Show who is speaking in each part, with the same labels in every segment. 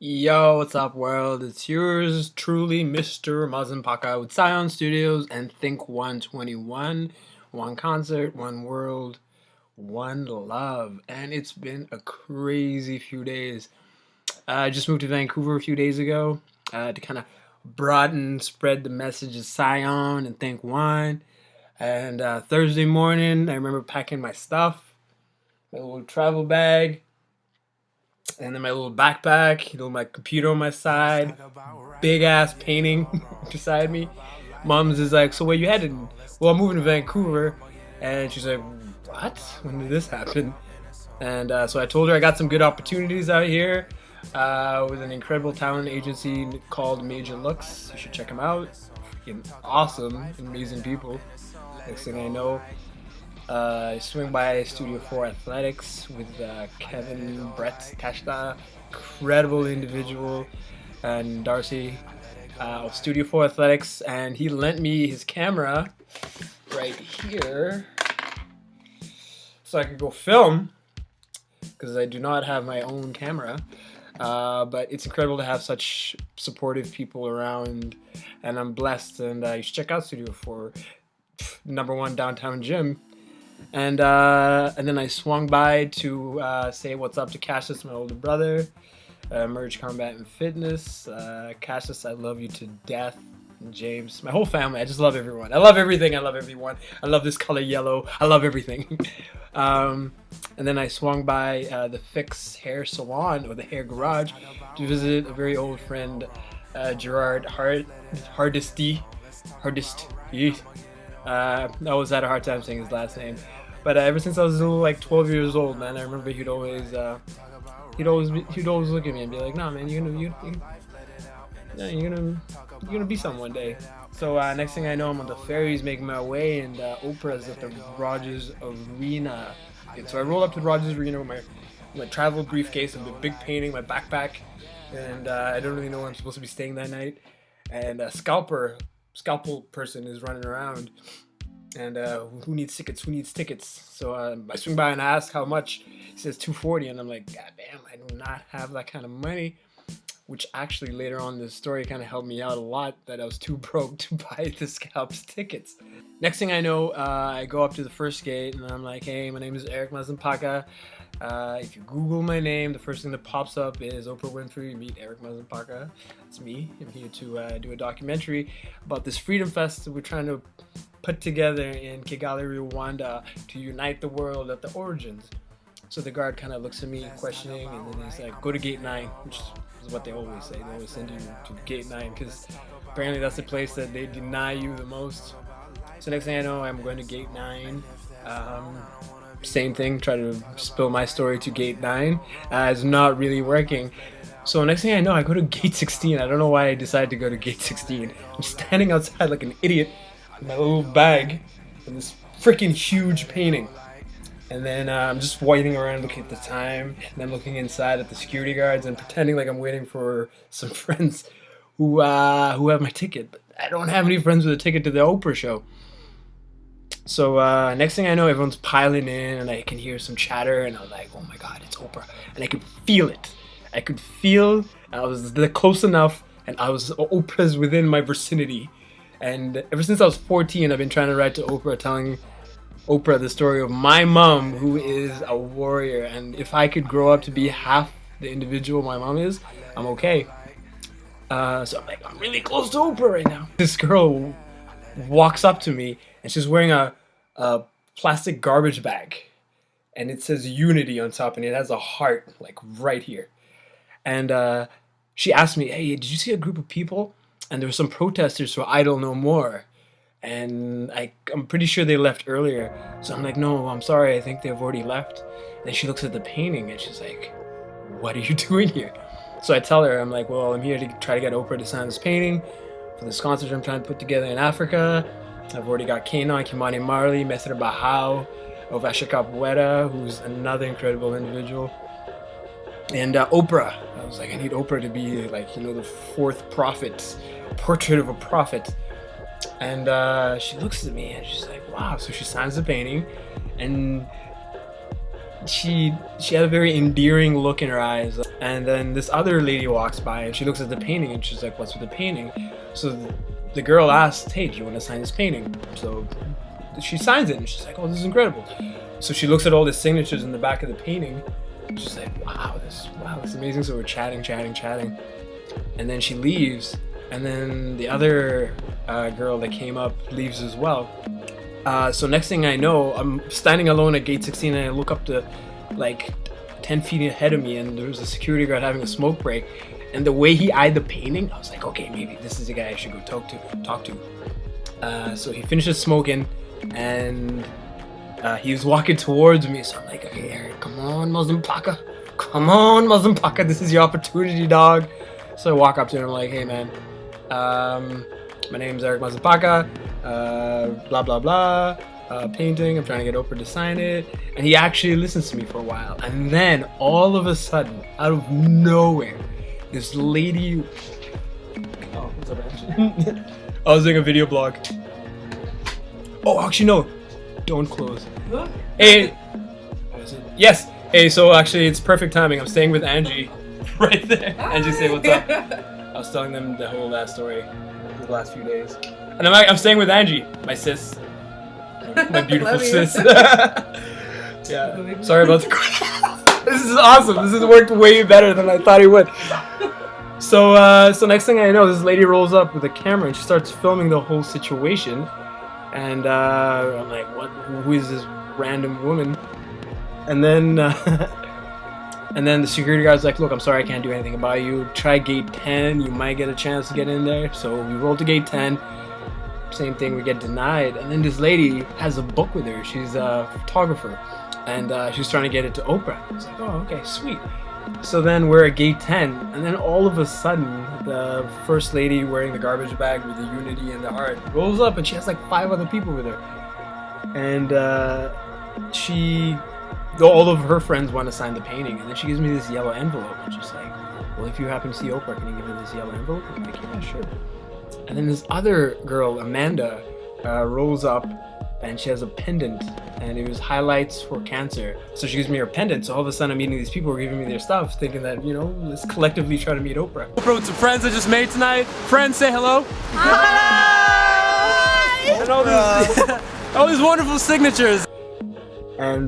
Speaker 1: Yo, what's up, world? It's yours truly, Mr. Mazimpaka with Scion Studios and Think 121. One concert, one world, one love. And it's been a crazy few days. I just moved to Vancouver a few days ago to kind of broaden, spread the message of Scion and Think One. And Thursday morning, I remember packing my stuff, my little travel bag, and then my little backpack, my computer on my side, big ass painting beside me. Mom's is like, "So where you headed?" "Well, I'm moving to Vancouver," and she's like, "What? When did this happen?" And so I told her I got some good opportunities out here with an incredible talent agency called Major Looks. You should check them out. Freaking awesome, amazing people. Next thing I know, I swing by Studio 4 Athletics with Kevin Brett Tashta, incredible individual, and Darcy of Studio 4 Athletics, and he lent me his camera right here so I could go film, because I do not have my own camera. But it's incredible to have such supportive people around, and I'm blessed, and you should check out Studio 4, #1 downtown gym. And then I swung by to say what's up to Cassius, my older brother, Merge Combat and Fitness. Cassius, I love you to death. And James, my whole family, I just love everyone. I love everything, I love everyone. I love this color yellow, I love everything. And then I swung by the Fix Hair Salon, or the Hair Garage, to visit a very old friend, Gerard Hardist. I always had a hard time saying his last name, but ever since I was like 12 years old, man, I remember he'd always look at me and be like, "Nah, man, you're gonna be someone one day." So next thing I know, I'm on the ferries making my way, and OPRAH's at the Rogers Arena. And so I roll up to the Rogers Arena with my travel briefcase and the big painting, my backpack, and I don't really know where I'm supposed to be staying that night. And a scalpel person is running around, and who needs tickets? So I swing by and ask how much. He says $240, and I'm like, God damn, I do not have that kind of money, which actually later on in the story kind of helped me out a lot, that I was too broke to buy the scalp's tickets. Next thing I know, I go up to the first gate, and I'm like, "Hey, my name is Eric Mazimpaka. If you Google my name, the first thing that pops up is Oprah Winfrey, meet Eric Mazimpaka. It's me. I'm here to do a documentary about this Freedom Fest that we're trying to put together in Kigali, Rwanda, to unite the world at the origins." So the guard kind of looks at me questioning, and then he's like, "Go to gate 9, which is what they always say. They always send you to gate 9, because apparently that's the place that they deny you the most. So next thing I know, I'm going to gate 9. Same thing, try to spill my story to gate 9. It's not really working. So next thing I know, I go to gate 16. I don't know why I decided to go to gate 16. I'm standing outside like an idiot with my little bag and this freaking huge painting. And then I'm just waiting around, looking at the time, and then looking inside at the security guards and pretending like I'm waiting for some friends who have my ticket. But I don't have any friends with a ticket to the Oprah show. So next thing I know, everyone's piling in, and I can hear some chatter, and I'm like, "Oh my God, it's Oprah!" And I could feel it. I could feel I was close enough, and Oprah's within my vicinity. And ever since I was 14, I've been trying to write to Oprah, telling Oprah the story of my mom, who is a warrior, and if I could grow up to be half the individual my mom is, I'm okay. So I'm like, I'm really close to Oprah right now. This girl walks up to me, and she's wearing a plastic garbage bag, and it says Unity on top, and it has a heart like right here. And she asked me, "Hey, did you see a group of people? And there were some protesters for Idle No More. And I'm pretty sure they left earlier." So I'm like, "No, I'm sorry, I think they've already left." And then she looks at the painting, and she's like, "What are you doing here?" So I tell her, I'm like, "Well, I'm here to try to get Oprah to sign this painting for this concert I'm trying to put together in Africa. I've already got Kano, Kimani Marley, Mestre Bahau, Ovashika Bueta, who's another incredible individual, and Oprah." I was like, I need Oprah to be like, the fourth prophet, portrait of a prophet. And she looks at me, and she's like, "Wow." So she signs the painting, and she had a very endearing look in her eyes. And then this other lady walks by and she looks at the painting and she's like, what's with the painting? So the girl asks, hey, do you want to sign this painting? So she signs it and she's like, oh, this is incredible. So she looks at all the signatures in the back of the painting. She's like, wow, this is amazing. So we're chatting. And then she leaves. And then the other girl that came up leaves as well. So next thing I know, I'm standing alone at gate 16 and I look up to like 10 feet ahead of me and there's a security guard having a smoke break. And the way he eyed the painting, I was like, okay, maybe this is the guy I should go talk to. So he finishes smoking and he was walking towards me. So I'm like, okay, Eric, come on, Mazimpaka. Come on, Mazimpaka. This is your opportunity, dog. So I walk up to him. I'm like, hey, man. My name's Eric Mazimpaka, blah, blah, blah, painting, I'm trying to get Oprah to sign it, and he actually listens to me for a while, and then all of a sudden, out of nowhere, this lady, oh, what's up, Angie? I was doing a video blog. Oh, actually, no, don't close. Hey, what is it? Yes, hey, so actually, it's perfect timing, I'm staying with Angie, right there. Angie, say what's up. I was telling them the whole story the last few days. And I'm staying with Angie, my sis. My beautiful sis. Yeah. Sorry about the This is awesome. This has worked way better than I thought it would. So next thing I know, this lady rolls up with a camera and she starts filming the whole situation. And I'm like, what? Who is this random woman? And then and then the security guard's like, look, I'm sorry, I can't do anything about you. Try gate 10, you might get a chance to get in there. So we roll to gate 10. Same thing, we get denied. And then this lady has a book with her. She's a photographer. And she's trying to get it to Oprah. I was like, oh, okay, sweet. So then we're at gate 10. And then all of a sudden, the first lady wearing the garbage bag with the unity and the heart rolls up and she has like 5 other people with her. And all of her friends want to sign the painting, and then she gives me this yellow envelope, and she's like, well, if you happen to see Oprah, can you give her this yellow envelope? I'm like, yeah, sure. And then this other girl, Amanda, rolls up, and she has a pendant, and it was highlights for cancer. So she gives me her pendant, so all of a sudden I'm meeting these people who are giving me their stuff, thinking that, you know, let's collectively try to meet Oprah. Oprah with some friends I just made tonight. Friends, say hello. Hi! And all these wonderful signatures. And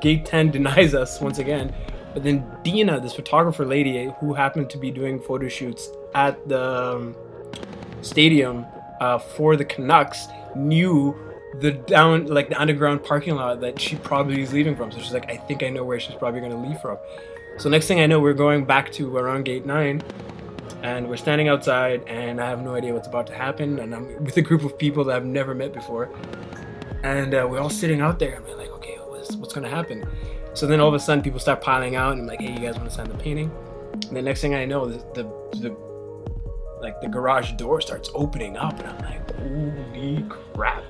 Speaker 1: gate 10 denies us once again. But then Dina, this photographer lady who happened to be doing photo shoots at the stadium for the Canucks, knew the underground parking lot that she probably is leaving from. So she's like, I think I know where she's probably going to leave from. So next thing I know, we're going back to around gate 9. And we're standing outside and I have no idea what's about to happen. And I'm with a group of people that I've never met before. And we're all sitting out there and we're like, okay, what's gonna happen? So then all of a sudden people start piling out and I'm like, hey, you guys wanna sign the painting? And the next thing I know, the garage door starts opening up and I'm like, holy crap.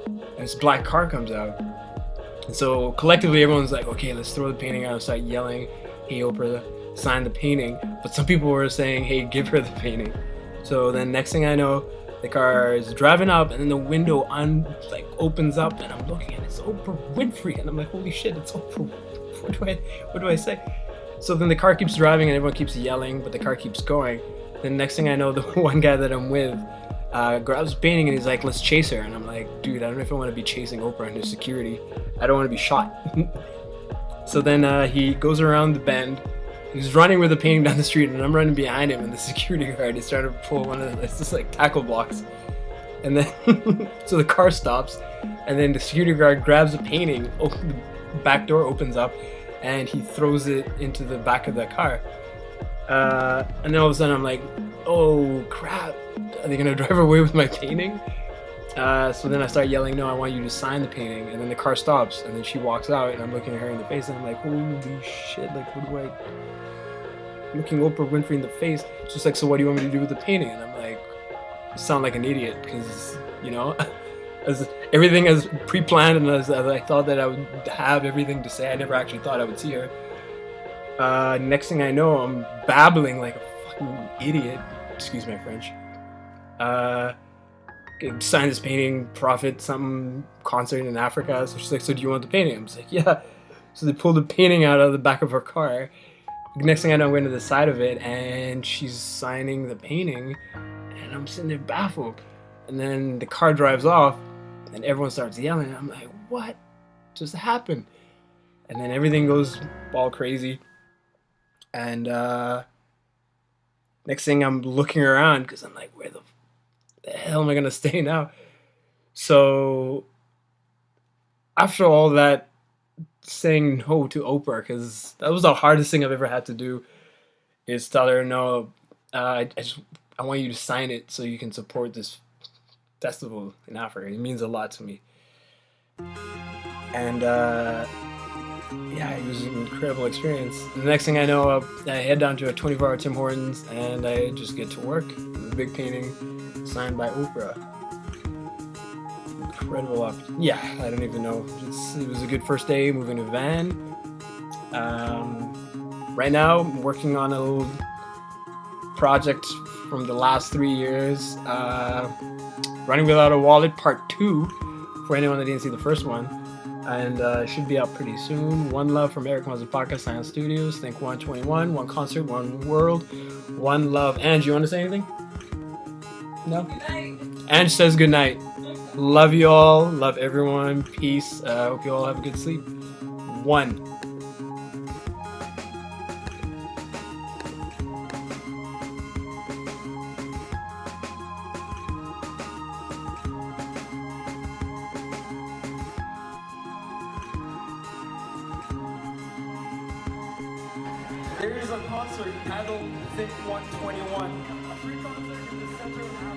Speaker 1: And this black car comes out. And so collectively everyone's like, okay, let's throw the painting out and start yelling, hey, Oprah, sign the painting. But some people were saying, hey, give her the painting. So then next thing I know, the car is driving up and then the window opens up and I'm looking and it's Oprah Winfrey and I'm like, holy shit, it's Oprah. What do I say? So then the car keeps driving and everyone keeps yelling, but the car keeps going. Then next thing I know, the one guy that I'm with grabs painting and he's like, let's chase her. And I'm like, dude, I don't know if I want to be chasing Oprah under security. I don't want to be shot. So then he goes around the bend. He's running with the painting down the street and I'm running behind him and the security guard is trying to pull one of the tackle blocks. And then, so the car stops and then the security guard grabs the painting, the back door opens up and he throws it into the back of the car. And then all of a sudden I'm like, oh crap, are they gonna drive away with my painting? So then I start yelling, no, I want you to sign the painting. And then the car stops and then she walks out and I'm looking at her in the face and I'm like, holy shit, like what do I... looking Oprah Winfrey in the face. It's just like, so what do you want me to do with the painting? And I'm like, I sound like an idiot because, you know, as everything as pre-planned and as I thought that I would have everything to say, I never actually thought I would see her. Next thing I know, I'm babbling like a fucking idiot. Excuse my French. Signed this painting, profit, some concert in Africa. So she's like, so do you want the painting? I'm just like, yeah. So they pulled the painting out of the back of her car. Next thing I know, I'm going to the side of it, and she's signing the painting, and I'm sitting there baffled. And then the car drives off, and everyone starts yelling. I'm like, what just happened? And then everything goes all crazy. And next thing I'm looking around, because I'm like, where the hell am I going to stay now? So after all that, saying no to Oprah, because that was the hardest thing I've ever had to do, is tell her, no, I want you to sign it so you can support this festival in Africa. It means a lot to me. And yeah, it was an incredible experience. The next thing I know, I head down to a 24-hour Tim Hortons, and I just get to work. A big painting signed by Oprah. Incredible opportunity. Yeah, I don't even know. It was a good first day moving a van. Right now, I'm working on a little project from the last 3 years. Running Without a Wallet Part 2, for anyone that didn't see the first one. And it should be out pretty soon. One Love from Eric Mazimpaka, Science Studios. Think 121, one concert, one world, one love. Ange, you want to say anything? No?
Speaker 2: Good night.
Speaker 1: Ange says good night. Love you all. Love everyone. Peace. Hope you all have a good sleep. One. There is a concert titled Think 121. A free concert in the center of